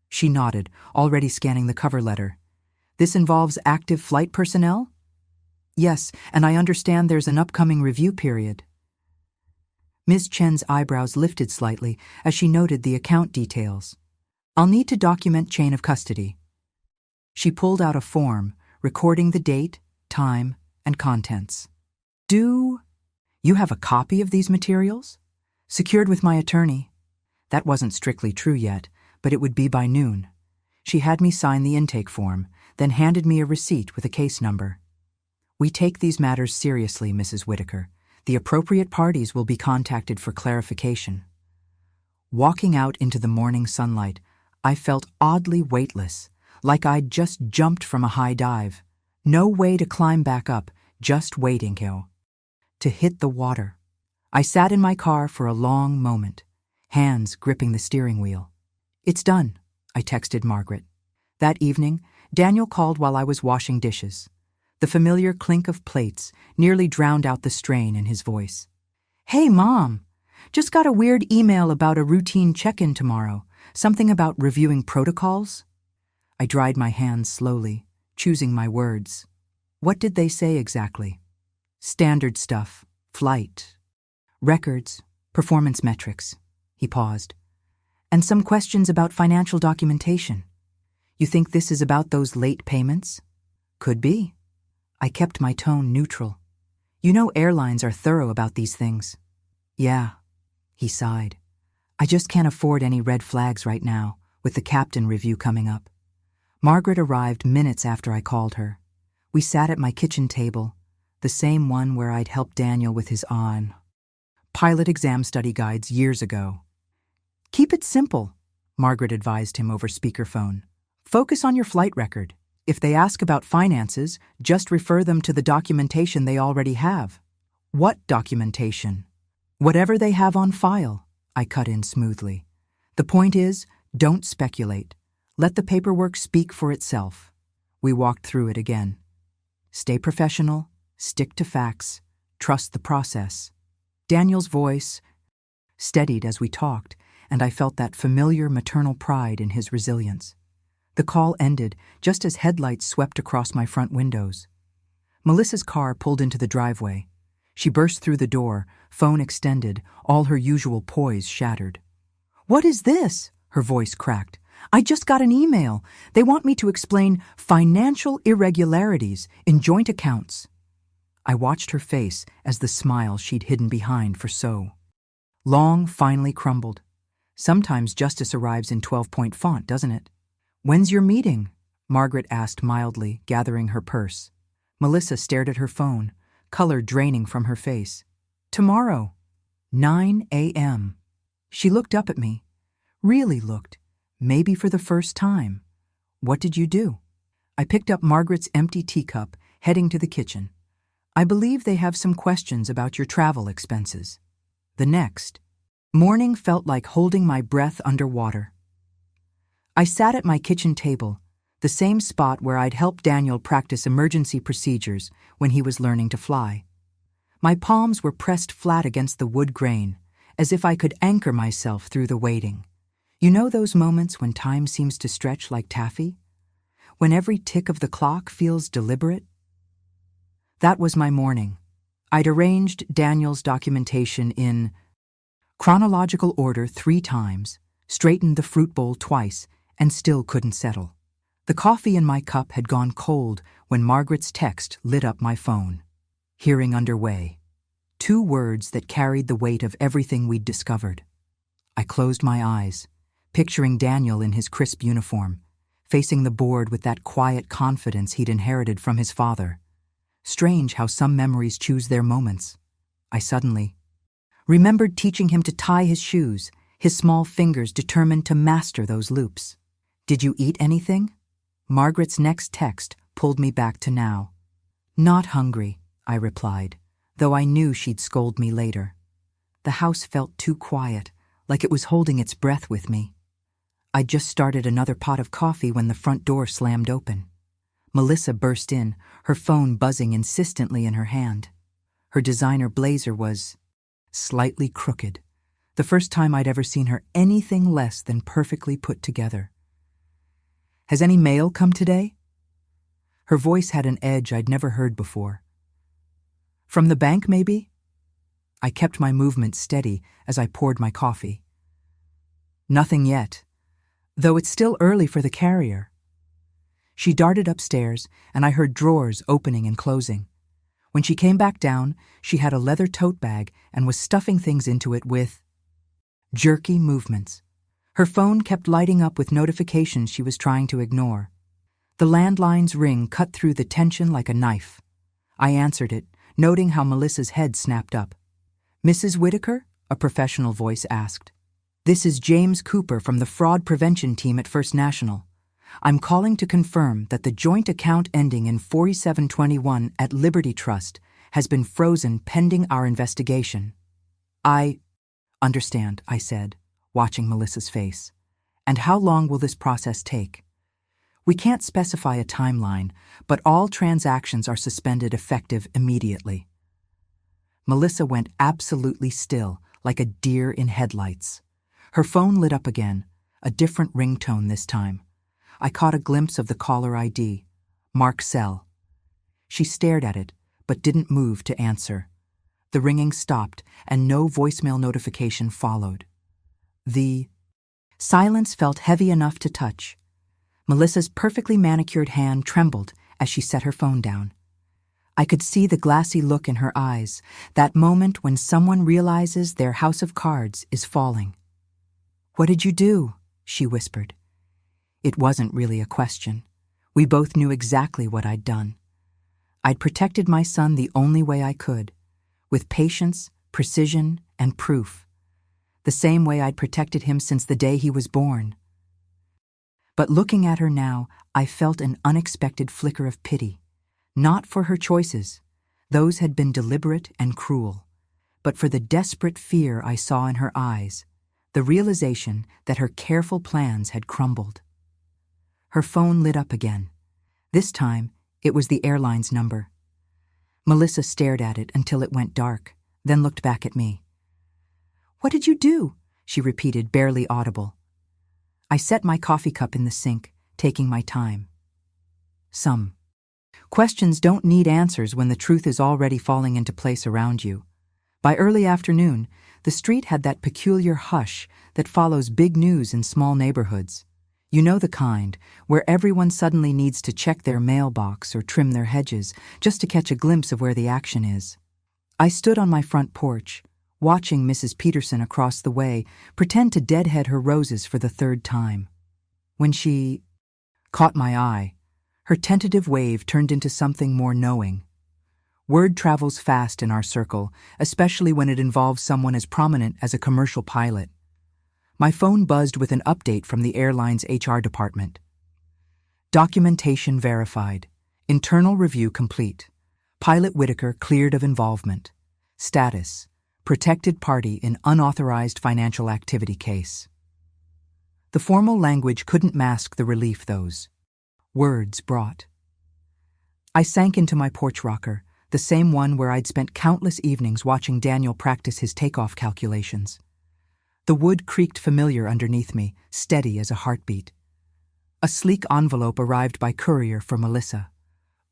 She nodded, already scanning the cover letter. "This involves active flight personnel?" "Yes, and I understand there's an upcoming review period." Ms. Chen's eyebrows lifted slightly as she noted the account details. "I'll need to document chain of custody." She pulled out a form, recording the date, time, and contents. "Do you have a copy of these materials?" "Secured with my attorney." That wasn't strictly true yet, but it would be by noon. She had me sign the intake form, then handed me a receipt with a case number. "We take these matters seriously, Mrs. Whitaker. The appropriate parties will be contacted for clarification." Walking out into the morning sunlight, I felt oddly weightless, like I'd just jumped from a high dive. No way to climb back up, just waiting, to hit the water. I sat in my car for a long moment, hands gripping the steering wheel. "It's done," I texted Margaret. That evening, Daniel called while I was washing dishes. The familiar clink of plates nearly drowned out the strain in his voice. "Hey, Mom! Just got a weird email about a routine check-in tomorrow. Something about reviewing protocols?" I dried my hands slowly, choosing my words. What did they say exactly? "Standard stuff, flight, records, performance metrics." He paused. "And some questions about financial documentation. You think this is about those late payments?" "Could be." I kept my tone neutral. "You know airlines are thorough about these things." "Yeah," he sighed. "I just can't afford any red flags right now, with the captain review coming up." Margaret arrived minutes after I called her. We sat at my kitchen table, the same one where I'd helped Daniel with his pilot exam study guides years ago. "Keep it simple," Margaret advised him over speakerphone. "Focus on your flight record. If they ask about finances, just refer them to the documentation they already have." "What documentation?" "Whatever they have on file," I cut in smoothly. "The point is, don't speculate. Let the paperwork speak for itself." We walked through it again. Stay professional, stick to facts, trust the process. Daniel's voice steadied as we talked, and I felt that familiar maternal pride in his resilience. The call ended just as headlights swept across my front windows. Melissa's car pulled into the driveway. She burst through the door, phone extended, all her usual poise shattered. "What is this?" her voice cracked. "I just got an email. They want me to explain financial irregularities in joint accounts." I watched her face as the smile she'd hidden behind for so long finally crumbled. Sometimes justice arrives in 12-point font, doesn't it? "When's your meeting?" Margaret asked mildly, gathering her purse. Melissa stared at her phone, color draining from her face. "Tomorrow, 9 a.m. She looked up at me. Really looked, maybe for the first time. "What did you do?" I picked up Margaret's empty teacup, heading to the kitchen. "I believe they have some questions about your travel expenses." The next morning felt like holding my breath underwater. I sat at my kitchen table, the same spot where I'd helped Daniel practice emergency procedures when he was learning to fly. My palms were pressed flat against the wood grain, as if I could anchor myself through the waiting. You know those moments when time seems to stretch like taffy? When every tick of the clock feels deliberate? That was my morning. I'd arranged Daniel's documentation in chronological order 3 times, straightened the fruit bowl twice, and still couldn't settle. The coffee in my cup had gone cold when Margaret's text lit up my phone. Hearing underway. 2 words that carried the weight of everything we'd discovered. I closed my eyes, picturing Daniel in his crisp uniform, facing the board with that quiet confidence he'd inherited from his father. Strange how some memories choose their moments. I suddenly remembered teaching him to tie his shoes, his small fingers determined to master those loops. "Did you eat anything?" Margaret's next text pulled me back to now. "Not hungry," I replied, though I knew she'd scold me later. The house felt too quiet, like it was holding its breath with me. I'd just started another pot of coffee when the front door slammed open. Melissa burst in, her phone buzzing insistently in her hand. Her designer blazer was slightly crooked, the first time I'd ever seen her anything less than perfectly put together. "Has any mail come today?" Her voice had an edge I'd never heard before. "From the bank, maybe?" I kept my movement steady as I poured my coffee. "Nothing yet, though it's still early for the carrier." She darted upstairs, and I heard drawers opening and closing. When she came back down, she had a leather tote bag and was stuffing things into it with jerky movements. Her phone kept lighting up with notifications she was trying to ignore. The landline's ring cut through the tension like a knife. I answered it, noting how Melissa's head snapped up. "Mrs. Whitaker?" a professional voice asked. "This is James Cooper from the fraud prevention team at First National. I'm calling to confirm that the joint account ending in 4721 at Liberty Trust has been frozen pending our investigation." "I understand," I said, watching Melissa's face. "And how long will this process take?" "We can't specify a timeline, but all transactions are suspended effective immediately." Melissa went absolutely still, like a deer in headlights. Her phone lit up again, a different ringtone this time. I caught a glimpse of the caller ID, Mark Sell. She stared at it, but didn't move to answer. The ringing stopped, and no voicemail notification followed. The silence felt heavy enough to touch. Melissa's perfectly manicured hand trembled as she set her phone down. I could see the glassy look in her eyes, that moment when someone realizes their house of cards is falling. "What did you do?" she whispered. It wasn't really a question. We both knew exactly what I'd done. I'd protected my son the only way I could, with patience, precision, and proof. The same way I'd protected him since the day he was born. But looking at her now, I felt an unexpected flicker of pity. Not for her choices. Those had been deliberate and cruel. But for the desperate fear I saw in her eyes, the realization that her careful plans had crumbled. Her phone lit up again. This time, it was the airline's number. Melissa stared at it until it went dark, then looked back at me. "What did you do?" she repeated, barely audible. I set my coffee cup in the sink, taking my time. Some questions don't need answers when the truth is already falling into place around you. By early afternoon, the street had that peculiar hush that follows big news in small neighborhoods. You know the kind, where everyone suddenly needs to check their mailbox or trim their hedges just to catch a glimpse of where the action is. I stood on my front porch, watching Mrs. Peterson across the way pretend to deadhead her roses for the 3rd time. When she caught my eye, her tentative wave turned into something more knowing. Word travels fast in our circle, especially when it involves someone as prominent as a commercial pilot. My phone buzzed with an update from the airline's HR department. Documentation verified. Internal review complete. Pilot Whitaker cleared of involvement. Status: protected party in unauthorized financial activity case. The formal language couldn't mask the relief those words brought. I sank into my porch rocker, the same one where I'd spent countless evenings watching Daniel practice his takeoff calculations. The wood creaked familiar underneath me, steady as a heartbeat. A sleek envelope arrived by courier for Melissa.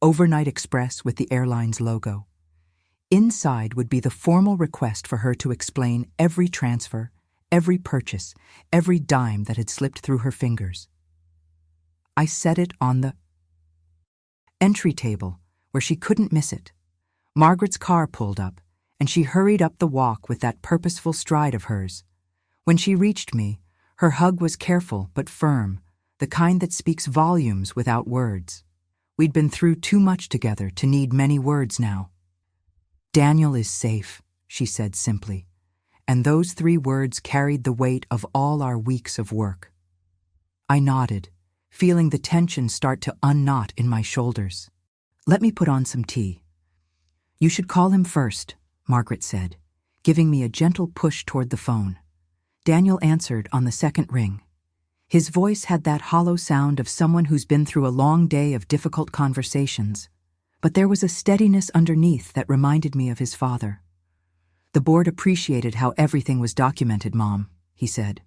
Overnight Express with the airline's logo. Inside would be the formal request for her to explain every transfer, every purchase, every dime that had slipped through her fingers. I set it on the entry table, where she couldn't miss it. Margaret's car pulled up, and she hurried up the walk with that purposeful stride of hers. When she reached me, her hug was careful but firm, the kind that speaks volumes without words. We'd been through too much together to need many words now. "Daniel is safe," she said simply, and those 3 words carried the weight of all our weeks of work. I nodded, feeling the tension start to unknot in my shoulders. "Let me put on some tea." "You should call him first," Margaret said, giving me a gentle push toward the phone. Daniel answered on the second ring. His voice had that hollow sound of someone who's been through a long day of difficult conversations, but there was a steadiness underneath that reminded me of his father. "The board appreciated how everything was documented, Mom," he said.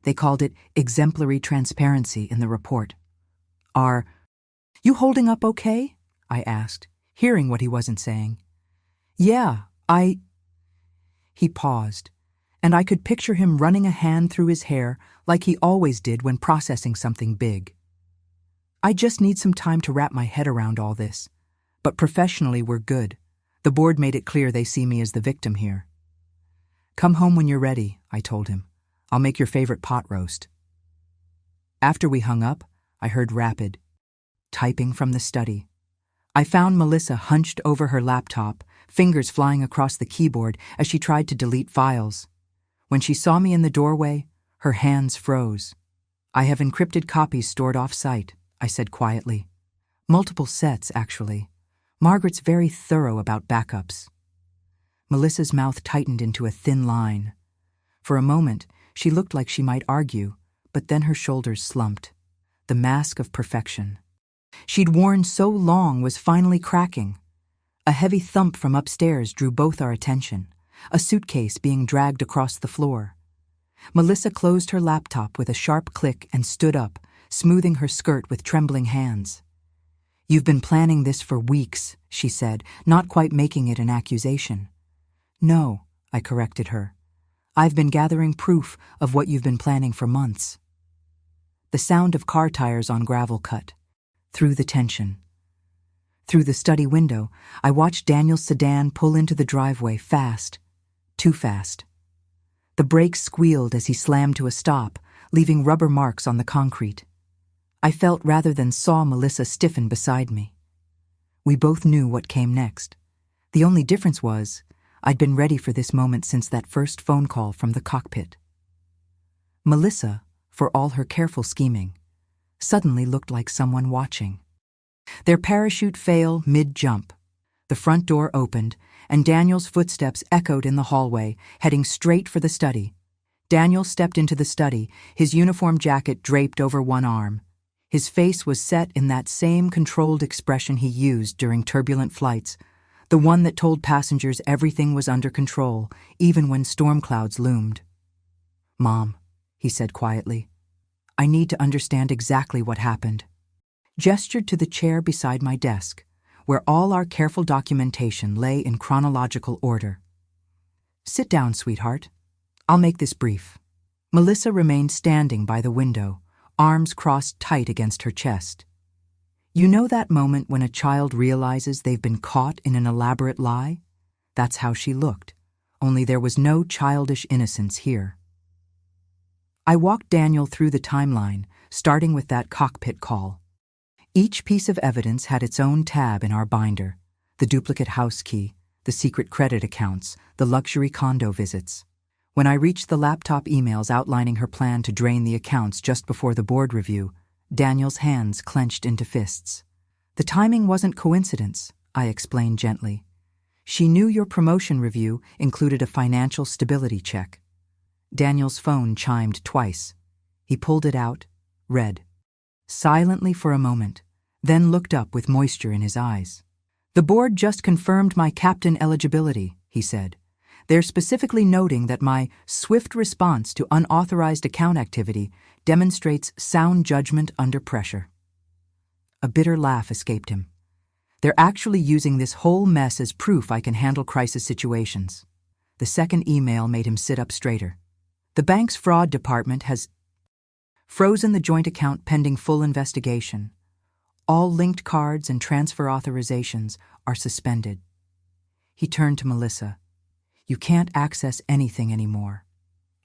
"They called it exemplary transparency in the report." "Are you holding up okay?" I asked, hearing what he wasn't saying. "Yeah, He paused, and I could picture him running a hand through his hair like he always did when processing something big. "I just need some time to wrap my head around all this. But professionally, we're good. The board made it clear they see me as the victim here." "Come home when you're ready," I told him. "I'll make your favorite pot roast." After we hung up, I heard rapid typing from the study. I found Melissa hunched over her laptop, fingers flying across the keyboard as she tried to delete files. When she saw me in the doorway, her hands froze. "I have encrypted copies stored off-site," I said quietly. "Multiple sets, actually. Margaret's very thorough about backups." Melissa's mouth tightened into a thin line. For a moment, she looked like she might argue, but then her shoulders slumped. The mask of perfection she'd worn so long was finally cracking. A heavy thump from upstairs drew both our attention, a suitcase being dragged across the floor. Melissa closed her laptop with a sharp click and stood up, smoothing her skirt with trembling hands. "You've been planning this for weeks," she said, not quite making it an accusation. "No," I corrected her. "I've been gathering proof of what you've been planning for months." The sound of car tires on gravel cut through the tension. Through the study window, I watched Daniel's sedan pull into the driveway fast, too fast. The brakes squealed as he slammed to a stop, leaving rubber marks on the concrete. I felt rather than saw Melissa stiffen beside me. We both knew what came next. The only difference was, I'd been ready for this moment since that first phone call from the cockpit. Melissa, for all her careful scheming, suddenly looked like someone watching. Their parachute failed mid-jump. The front door opened, and Daniel's footsteps echoed in the hallway, heading straight for the study. Daniel stepped into the study, his uniform jacket draped over one arm. His face was set in that same controlled expression he used during turbulent flights, the one that told passengers everything was under control, even when storm clouds loomed. "Mom," he said quietly, "I need to understand exactly what happened." Gestured to the chair beside my desk, where all our careful documentation lay in chronological order. "Sit down, sweetheart. I'll make this brief." Melissa remained standing by the window, arms crossed tight against her chest. You know that moment when a child realizes they've been caught in an elaborate lie? That's how she looked, only there was no childish innocence here. I walked Daniel through the timeline, starting with that cockpit call. Each piece of evidence had its own tab in our binder: the duplicate house key, the secret credit accounts, the luxury condo visits. When I reached the laptop emails outlining her plan to drain the accounts just before the board review, Daniel's hands clenched into fists. "The timing wasn't coincidence," I explained gently. "She knew your promotion review included a financial stability check." Daniel's phone chimed twice. He pulled it out, read silently for a moment, then looked up with moisture in his eyes. "The board just confirmed my captain eligibility," he said. "They're specifically noting that my swift response to unauthorized account activity demonstrates sound judgment under pressure." A bitter laugh escaped him. "They're actually using this whole mess as proof I can handle crisis situations." The second email made him sit up straighter. "The bank's fraud department has..." Frozen the joint account pending full investigation. All linked cards and transfer authorizations are suspended. He turned to Melissa. You can't access anything anymore.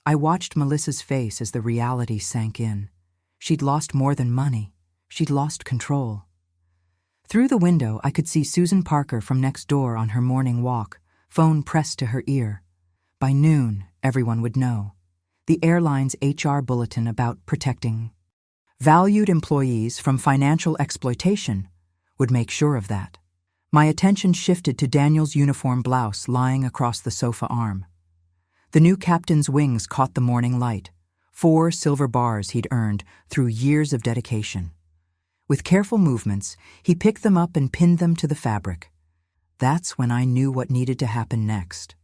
I watched Melissa's face as the reality sank in. She'd lost more than money. She'd lost control. Through the window, I could see Susan Parker from next door on her morning walk, phone pressed to her ear. By noon, everyone would know. The airline's HR bulletin about protecting valued employees from financial exploitation would make sure of that. My attention shifted to Daniel's uniform blouse lying across the sofa arm. The new captain's wings caught the morning light, 4 silver bars he'd earned through years of dedication. With careful movements, he picked them up and pinned them to the fabric. That's when I knew what needed to happen next.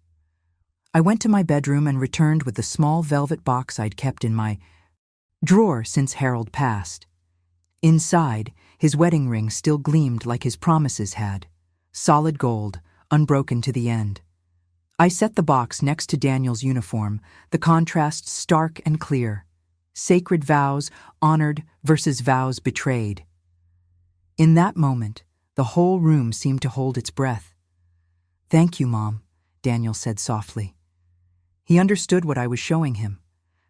I went to my bedroom and returned with the small velvet box I'd kept in my drawer since Harold passed. Inside, his wedding ring still gleamed like his promises had, solid gold, unbroken to the end. I set the box next to Daniel's uniform, the contrast stark and clear. Sacred vows honored versus vows betrayed. In that moment, the whole room seemed to hold its breath. "Thank you, Mom," Daniel said softly. He understood what I was showing him,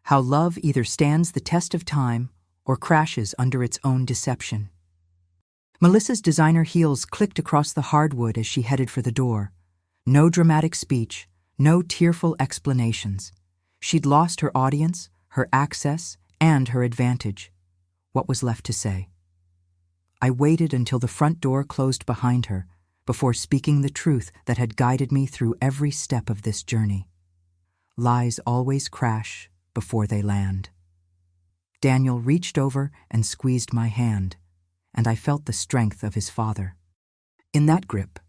how love either stands the test of time or crashes under its own deception. Melissa's designer heels clicked across the hardwood as she headed for the door. No dramatic speech, no tearful explanations. She'd lost her audience, her access, and her advantage. What was left to say? I waited until the front door closed behind her before speaking the truth that had guided me through every step of this journey. Lies always crash before they land. Daniel reached over and squeezed my hand, and I felt the strength of his father. In that grip,